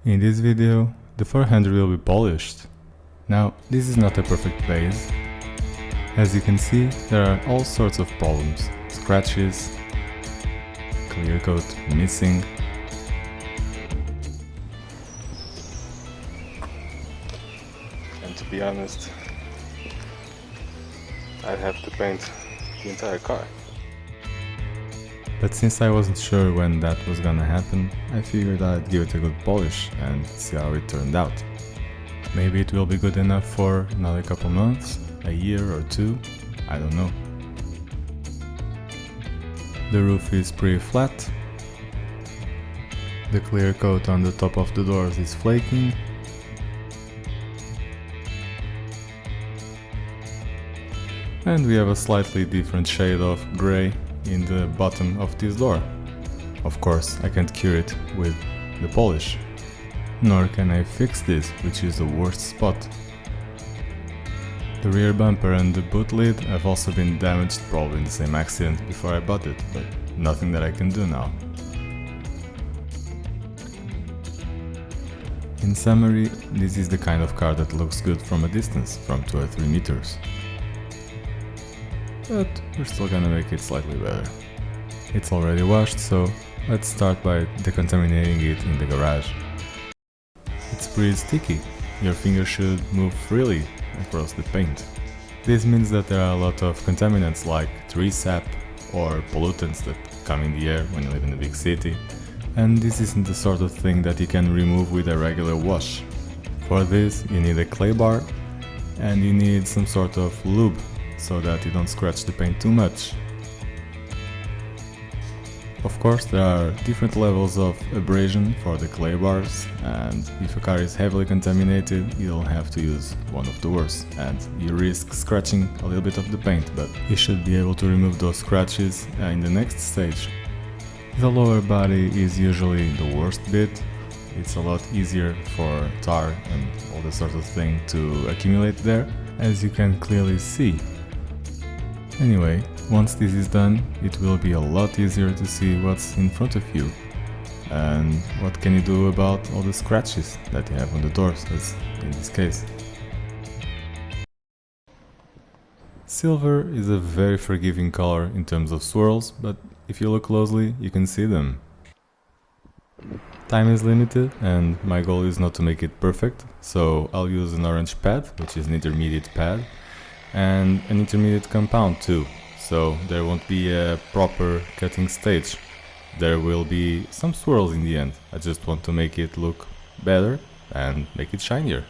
In this video, the forehand will be polished. Now, this is not a perfect base. As you can see, there are all sorts of problems, scratches, clear coat missing. And to be honest, I'd have to paint the entire car. But since I wasn't sure when that was gonna happen, I figured I'd give it a good polish and see how it turned out. Maybe it will be good enough for another couple months, a year or two, I don't know. The roof is pretty flat. The clear coat on the top of the doors is flaking. And we have a slightly different shade of grey in the bottom of this door. Of course, I can't cure it with the polish. Nor can I fix this, which is the worst spot. The rear bumper and the boot lid have also been damaged, probably in the same accident before I bought it, but nothing that I can do now. In summary, this is the kind of car that looks good from a distance, from 2 or 3 meters. But we're still gonna make it slightly better. It's already washed, so let's start by decontaminating it in the garage. It's pretty sticky. Your finger should move freely across the paint. This means that there are a lot of contaminants like tree sap or pollutants that come in the air when you live in a big city, and this isn't the sort of thing that you can remove with a regular wash. For this you need a clay bar and you need some sort of lube so that you don't scratch the paint too much. Of course, there are different levels of abrasion for the clay bars, and if a car is heavily contaminated, you'll have to use one of the worst, and you risk scratching a little bit of the paint, but you should be able to remove those scratches in the next stage. The lower body is usually the worst bit. It's a lot easier for tar and all that sort of thing to accumulate there, as you can clearly see. Anyway, once this is done, it will be a lot easier to see what's in front of you. And what can you do about all the scratches that you have on the doors, as in this case. Silver is a very forgiving color in terms of swirls, but if you look closely, you can see them. Time is limited and my goal is not to make it perfect, so I'll use an orange pad, which is an intermediate pad, and an intermediate compound too, so there won't be a proper cutting stage. There will be some swirls in the end. I just want to make it look better and make it shinier.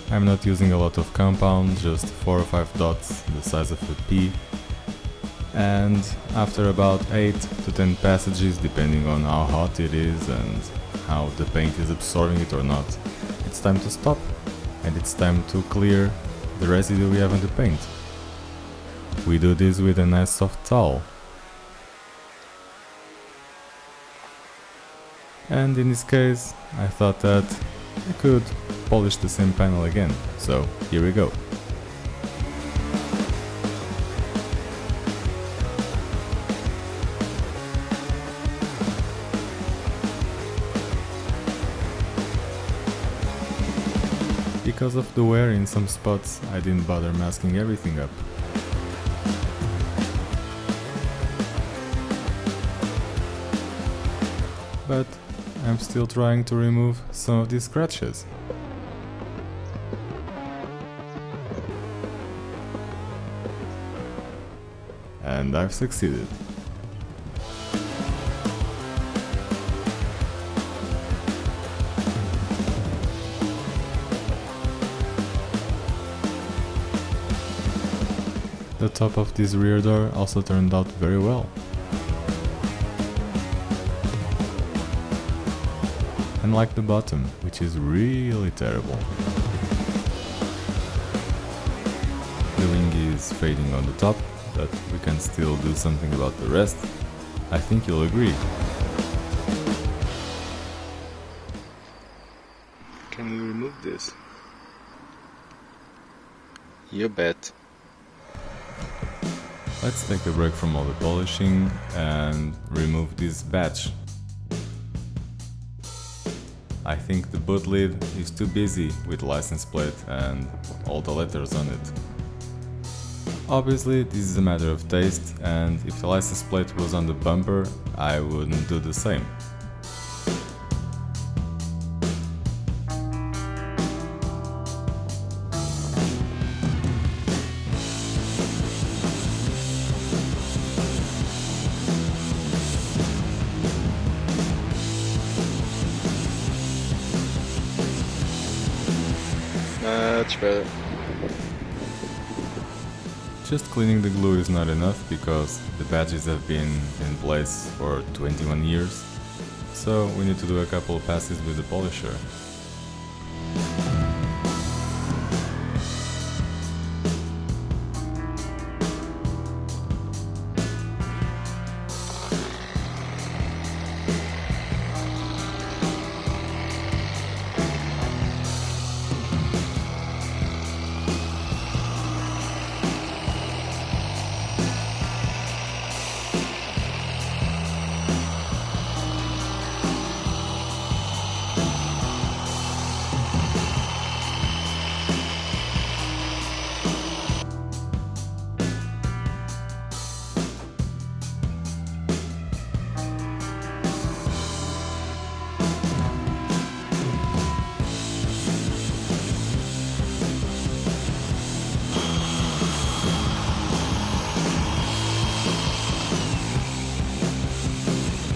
I'm not using a lot of compound, just 4 or 5 dots the size of a pea, and after about 8 to 10 passages, depending on how hot it is and how the paint is absorbing it or not, it's time to stop and it's time to clear the residue we have on the paint. We do this with a nice soft towel. And in this case, I thought that I could polish the same panel again, so here we go. Because of the wear in some spots, I didn't bother masking everything up. But I'm still trying to remove some of these scratches. and I've succeeded. The top of this rear door also turned out very well. Unlike the bottom, which is really terrible. The wing is fading on the top, but we can still do something about the rest. I think you'll agree. Can we remove this? You bet. Let's take a break from all the polishing and remove this badge. I think the boot lid is too busy with the license plate and all the letters on it. Obviously, this is a matter of taste, and if the license plate was on the bumper, I wouldn't do the same. Much better. Just cleaning the glue is not enough because the badges have been in place for 21 years, so we need to do a couple of passes with the polisher.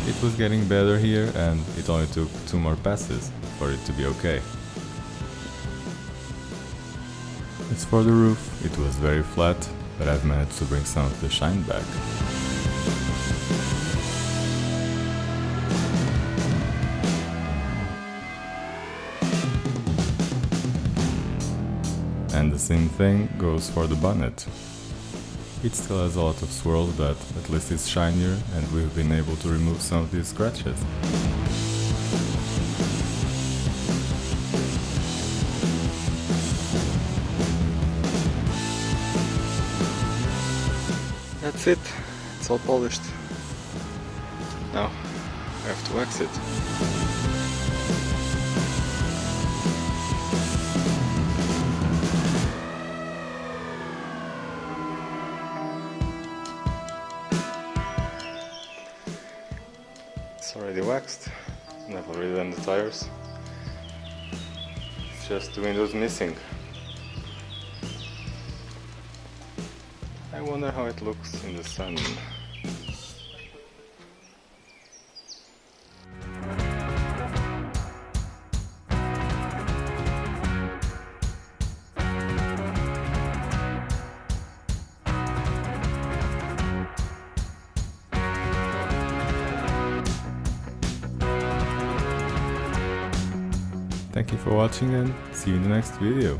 It was getting better here, and it only took 2 more passes for it to be okay. As for the roof, it was very flat, but I've managed to bring some of the shine back. And the same thing goes for the bonnet. It still has a lot of swirls, but at least it's shinier, and we've been able to remove some of these scratches. That's it. It's all polished. Now I have to wax it. It's already waxed, and I've already done the tires. It's just the windows missing. I wonder how it looks in the sun. Thank you for watching, and see you in the next video.